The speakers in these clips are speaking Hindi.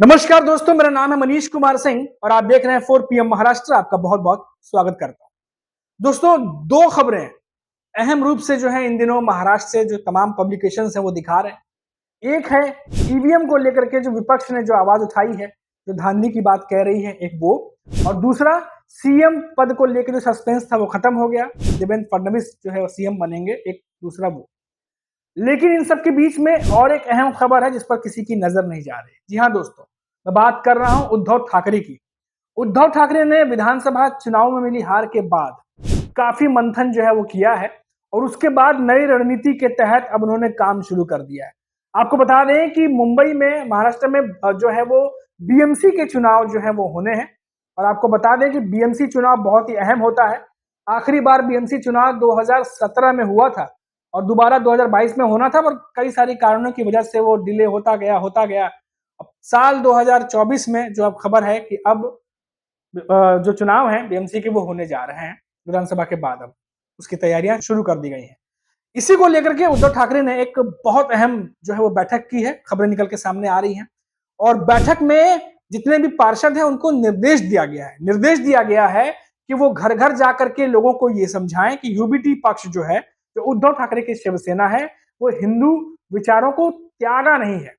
नमस्कार दोस्तों, मेरा नाम है मनीष कुमार सिंह और आप देख रहे हैं 4 PM महाराष्ट्र। आपका बहुत बहुत स्वागत करता हूं। दोस्तों, दो खबरें अहम रूप से जो है इन दिनों महाराष्ट्र से जो तमाम पब्लिकेशंस हैं वो दिखा रहे हैं। एक है ईवीएम को लेकर के जो विपक्ष ने जो आवाज उठाई है, जो धांधली की बात कह रही है, एक वो। और दूसरा, सीएम पद को लेकर जो सस्पेंस था वो खत्म हो गया, देवेंद्र फडणवीस जो है सीएम बनेंगे, एक दूसरा वो। लेकिन इन सब के बीच में और एक अहम खबर है जिस पर किसी की नजर नहीं जा रही। जी हाँ दोस्तों, मैं बात कर रहा हूं उद्धव ठाकरे की। उद्धव ठाकरे ने विधानसभा चुनाव में मिली हार के बाद काफी मंथन जो है वो किया है और उसके बाद नई रणनीति के तहत अब उन्होंने काम शुरू कर दिया है। आपको बता दें कि मुंबई में, महाराष्ट्र में जो है वो बीएमसी के चुनाव जो है वो होने हैं। और आपको बता दें कि बीएमसी चुनाव बहुत ही अहम होता है। आखिरी बार बीएमसी चुनाव 2017 में हुआ था और दोबारा 2022 में होना था, पर कई सारी कारणों की वजह से वो डिले होता गया। अब साल 2024 में जो अब खबर है कि अब जो चुनाव है बीएमसी के वो होने जा रहे हैं विधानसभा के बाद। अब उसकी तैयारियां शुरू कर दी गई हैं। इसी को लेकर के उद्धव ठाकरे ने एक बहुत अहम जो है वो बैठक की है। खबरें निकल के सामने आ रही हैं और बैठक में जितने भी पार्षद हैं उनको निर्देश दिया गया है कि वो घर घर जाकर के लोगों को ये समझाएं कि यूबीटी पक्ष जो है, जो उद्धव ठाकरे की शिवसेना है, वो हिंदू विचारों को त्यागा नहीं है,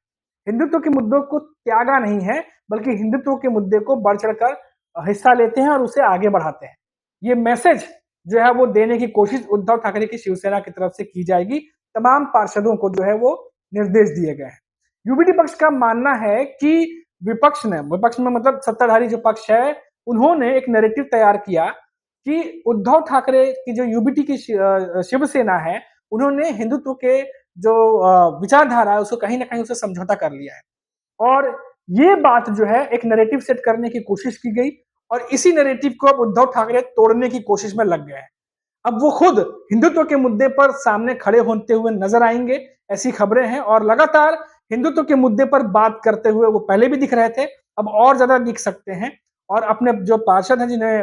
हिंदुत्व के मुद्दों को त्यागा नहीं है, बल्कि हिंदुत्व के मुद्दे को बढ़ चढ़कर हिस्सा लेते हैं और उसे आगे बढ़ाते हैं। ये मैसेज जो है वो देने की कोशिश उद्धव ठाकरे की शिवसेना की तरफ से की जाएगी। तमाम पार्षदों को जो है वो निर्देश दिए गए हैं। यूबीटी पक्ष का मानना है कि विपक्ष में मतलब सत्ताधारी जो पक्ष है, उन्होंने एक नैरेटिव तैयार किया कि उद्धव ठाकरे की जो यूबीटी की शिवसेना है, उन्होंने हिंदुत्व के जो विचारधारा है उसको कहीं ना कहीं उसे समझौता कर लिया है। और ये बात जो है एक नैरेटिव सेट करने की कोशिश की गई और इसी नैरेटिव को अब उद्धव ठाकरे तोड़ने की कोशिश में लग गए हैं। अब वो खुद हिंदुत्व के मुद्दे पर सामने खड़े होते हुए नजर आएंगे, ऐसी खबरें हैं। और लगातार हिंदुत्व के मुद्दे पर बात करते हुए वो पहले भी दिख रहे थे, अब और ज्यादा दिख सकते हैं। और अपने जो पार्षद हैं जिन्हें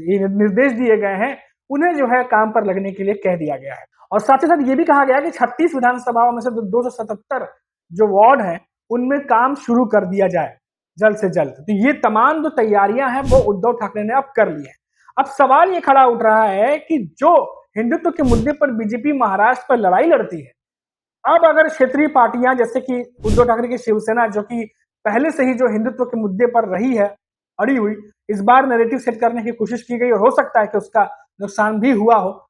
ये निर्देश दिए गए हैं, उन्हें जो है काम पर लगने के लिए कह दिया गया है। और साथ ही साथ ये भी कहा गया है कि 36 विधानसभाओं में से 277 जो वार्ड हैं उनमें काम शुरू कर दिया जाए जल्द से जल्द। तो ये तमाम जो तैयारियां हैं वो उद्धव ठाकरे ने अब कर ली है। अब सवाल ये खड़ा उठ रहा है कि जो हिंदुत्व के मुद्दे पर बीजेपी महाराष्ट्र पर लड़ाई लड़ती है, अब अगर क्षेत्रीय पार्टियां जैसे कि उद्धव ठाकरे की शिवसेना, जो कि पहले से ही जो हिंदुत्व के मुद्दे पर रही है अड़ी हुई, इस बार नैरेटिव सेट करने की कोशिश की गई और हो सकता है कि उसका नुकसान भी हुआ हो।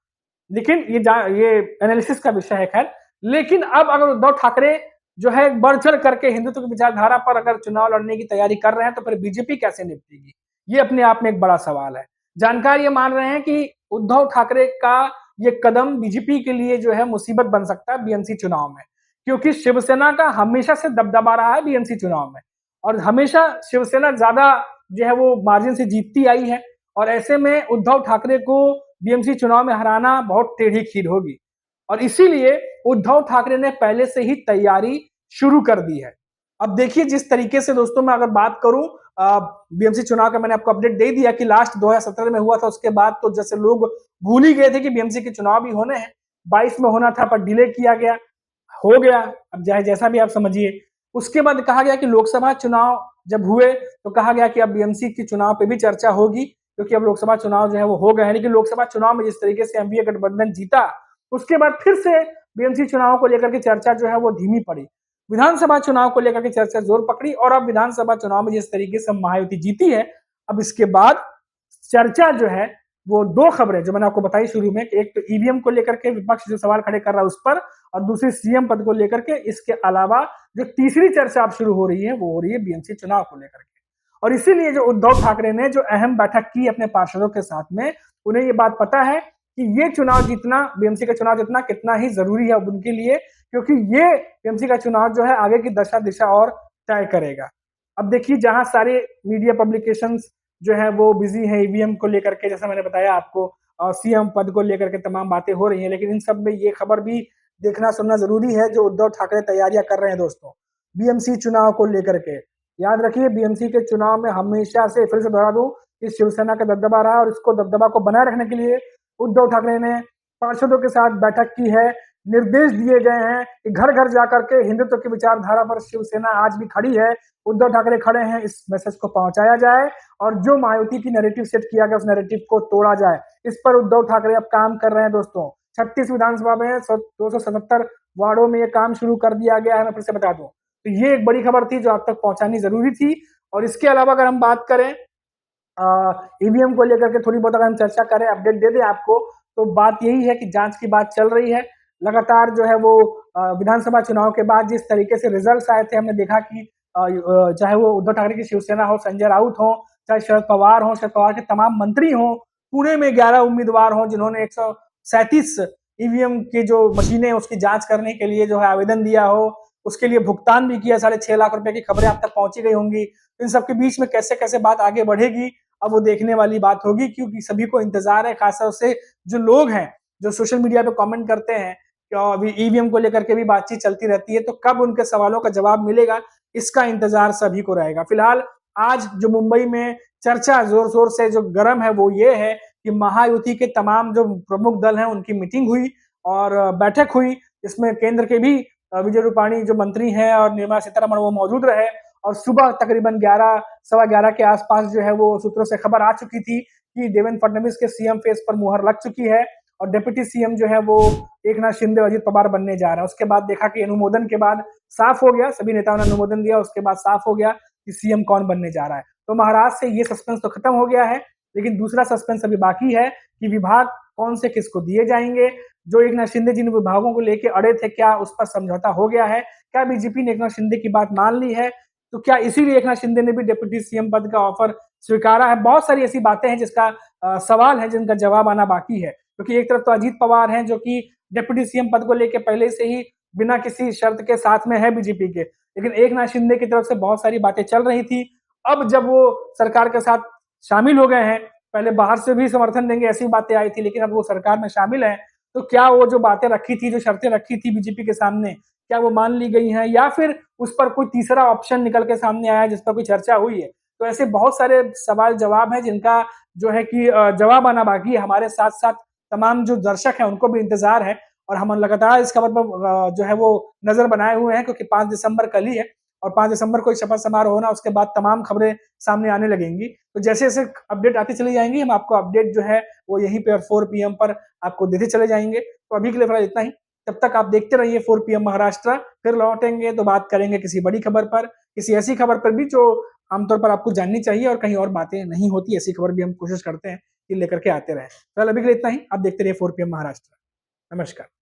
लेकिन ये एनालिसिस का विषय है, खैर। लेकिन अब अगर उद्धव ठाकरे जो है बढ़ चढ़ करके हिंदुत्व की विचारधारा पर अगर चुनाव लड़ने की तैयारी कर रहे हैं, तो फिर बीजेपी कैसे निपटेगी? ये अपने आप में एक बड़ा सवाल है। जानकार ये मान रहे हैं कि उद्धव ठाकरे का ये कदम बीजेपी के लिए जो है मुसीबत बन सकता है बीएमसी चुनाव में, क्योंकि शिवसेना का हमेशा से दबदबा रहा है बीएमसी चुनाव में और हमेशा शिवसेना ज्यादा जो है वो मार्जिन से जीतती आई है। और ऐसे में उद्धव ठाकरे को बीएमसी चुनाव में हराना बहुत टेढ़ी खीर होगी और इसीलिए उद्धव ठाकरे ने पहले से ही तैयारी शुरू कर दी है। अब देखिए, जिस तरीके से दोस्तों मैं अगर बात करूं, बीएमसी चुनाव का मैंने आपको अपडेट दे दिया कि लास्ट 2017 में हुआ था। उसके बाद तो जैसे लोग भूल ही गए थे कि बीएमसी के चुनाव भी होने हैं। 22 में होना था पर डिले किया गया, हो गया। अब चाहे जैसा भी आप समझिए। उसके बाद कहा गया कि लोकसभा चुनाव जब हुए तो कहा गया कि अब बीएमसी के चुनाव पे भी चर्चा होगी, क्योंकि अब लोकसभा चुनाव जो है वो हो गए हैं। लेकिन लोकसभा चुनाव में जिस तरीके से एनडीए गठबंधन जीता, उसके बाद फिर से बीएमसी चुनाव को लेकर के चर्चा जो है वो धीमी पड़ी। विधानसभा चुनाव को लेकर के चर्चा जोर पकड़ी और अब विधानसभा चुनाव में जिस तरीके से महायुति जीती है, अब इसके बाद चर्चा जो है वो दो खबरें जो मैंने आपको बताई शुरू में, एक तो ईवीएम को लेकर के विपक्ष जो सवाल खड़े कर रहा है उस पर, और दूसरी सीएम पद को लेकर के। इसके अलावा जो तीसरी चर्चा अब शुरू हो रही है वो हो रही है बीएमसी चुनाव को लेकर के। और इसीलिए जो उद्धव ठाकरे ने जो अहम बैठक की अपने पार्षदों के साथ में, उन्हें ये बात पता है कि ये चुनाव जीतना, बीएमसी का चुनाव जीतना कितना ही जरूरी है उनके लिए, क्योंकि ये बीएमसी का चुनाव जो है आगे की दशा दिशा और तय करेगा। अब देखिए, जहां सारे मीडिया पब्लिकेशंस जो है वो बिजी है ईवीएम को लेकर के, जैसा मैंने बताया आपको, सीएम पद को लेकर के तमाम बातें हो रही हैं, लेकिन इन सब में ये खबर भी देखना सुनना जरूरी है जो उद्धव ठाकरे तैयारियां कर रहे हैं दोस्तों बीएमसी चुनाव को लेकर के। याद रखिए, बीएमसी के चुनाव में हमेशा से, फिर से दोहरा दूं, कि शिवसेना का दबदबा रहा और इसको दबदबा को बनाए रखने के लिए उद्धव ठाकरे ने पार्षदों के साथ बैठक की है, निर्देश दिए गए हैं कि घर घर जाकर के हिंदुत्व की विचारधारा पर शिवसेना आज भी खड़ी है, उद्धव ठाकरे खड़े हैं, इस मैसेज को पहुंचाया जाए और जो महायुति की नैरेटिव सेट किया गया उस नैरेटिव को तोड़ा जाए। इस पर उद्धव ठाकरे अब काम कर रहे हैं दोस्तों। 36 विधानसभा में 277 वार्डों में ये काम शुरू कर दिया गया है, मैं फिर से बता दूं। तो ये एक बड़ी खबर थी जो आप तक पहुंचानी जरूरी थी। और इसके अलावा अगर हम बात करें ईवीएम को लेकर के थोड़ी बहुत अगर हम चर्चा करें, अपडेट दे दें आपको, तो बात यही है कि जांच की बात चल रही है लगातार। जो है वो विधानसभा चुनाव के बाद जिस तरीके से रिजल्ट्स आए थे, हमने देखा कि चाहे वो उद्धव ठाकरे की शिवसेना हो, संजय राउत हो, चाहे शरद पवार हो, शरद पवार के तमाम मंत्री हो, पुणे में 11 उम्मीदवार हो जिन्होंने 137 ईवीएम की जो मशीनें उसकी जांच करने के लिए जो है आवेदन दिया हो, उसके लिए भुगतान भी किया, 6.5 लाख रुपए की खबरें आप तक पहुंची गई होंगी। इन सबके बीच में कैसे कैसे बात आगे बढ़ेगी, अब वो देखने वाली बात होगी, क्योंकि सभी को इंतजार है, खासतौर से जो लोग हैं जो सोशल मीडिया पे कमेंट करते हैं कि ईवीएम को लेकर के भी बातचीत चलती रहती है, तो कब उनके सवालों का जवाब मिलेगा, इसका इंतजार सभी को रहेगा। फिलहाल आज जो मुंबई में चर्चा जोर शोर से जो गर्म है वो ये है कि महायुति के तमाम जो प्रमुख दल हैं उनकी मीटिंग हुई और बैठक हुई, इसमें केंद्र के भी विजय रूपाणी जो मंत्री हैं और निर्मला सीतारमण वो मौजूद रहे। और सुबह तकरीबन 11 सवा 11 के आसपास जो है वो सूत्रों से खबर आ चुकी थी कि देवेंद्र फडणवीस के सीएम फेस पर मुहर लग चुकी है और डिप्टी सीएम जो है वो एकनाथ शिंदे अजित पवार बनने जा रहा है। उसके बाद देखा कि अनुमोदन के बाद साफ हो गया, सभी नेताओं ने अनुमोदन दिया, उसके बाद साफ हो गया कि सीएम कौन बनने जा रहा है। तो महाराष्ट्र से ये सस्पेंस तो खत्म हो गया है, लेकिन दूसरा सस्पेंस अभी बाकी है कि विभाग कौन से किसको दिए जाएंगे। जो एकनाथ शिंदे जिन विभागों को लेकर अड़े थे, क्या उस पर समझौता हो गया है? क्या बीजेपी ने एकनाथ शिंदे की बात मान ली है? तो क्या इसीलिए एकनाथ शिंदे ने भी डिप्टी सीएम पद का ऑफर स्वीकारा है? बहुत सारी ऐसी बातें हैं जिसका सवाल है, जिनका जवाब आना बाकी है। क्योंकि एक तरफ तो अजीत पवार हैं जो कि डिप्टी सीएम पद को लेकर पहले से ही बिना किसी शर्त के साथ में है बीजेपी के, लेकिन एकनाथ शिंदे की तरफ से बहुत सारी बातें चल रही थी। अब जब वो सरकार के साथ शामिल हो गए हैं, पहले बाहर से भी समर्थन देंगे ऐसी बातें आई थी, लेकिन अब वो सरकार में शामिल है, तो क्या वो जो बातें रखी थी, जो शर्तें रखी थी बीजेपी के सामने, क्या वो मान ली गई हैं या फिर उस पर कोई तीसरा ऑप्शन निकल के सामने आया है जिस पर कोई चर्चा हुई है? तो ऐसे बहुत सारे सवाल जवाब हैं जिनका जो है कि जवाब आना बाकी है। हमारे साथ साथ तमाम जो दर्शक हैं उनको भी इंतजार है और हम लगातार इस खबर पर जो है वो नजर बनाए हुए हैं, क्योंकि 5 दिसंबर कल ही है और 5 दिसंबर को शपथ समारोह होना, उसके बाद तमाम खबरें सामने आने लगेंगी। तो जैसे जैसे अपडेट आती चली जाएंगी, हम आपको अपडेट जो है वो यहीं पे 4 पीएम पर आपको देते चले जाएंगे। तो अभी के लिए फिलहाल इतना ही। तब तक आप देखते रहिए 4 पीएम महाराष्ट्र। फिर लौटेंगे तो बात करेंगे किसी बड़ी खबर पर, किसी ऐसी खबर पर भी जो आमतौर पर आपको जाननी चाहिए और कहीं और बातें नहीं होती, ऐसी खबर भी हम कोशिश करते हैं कि लेकर के आते रहे। फिलहाल अभी के लिए इतना ही। आप देखते रहिए 4 पीएम महाराष्ट्र। नमस्कार।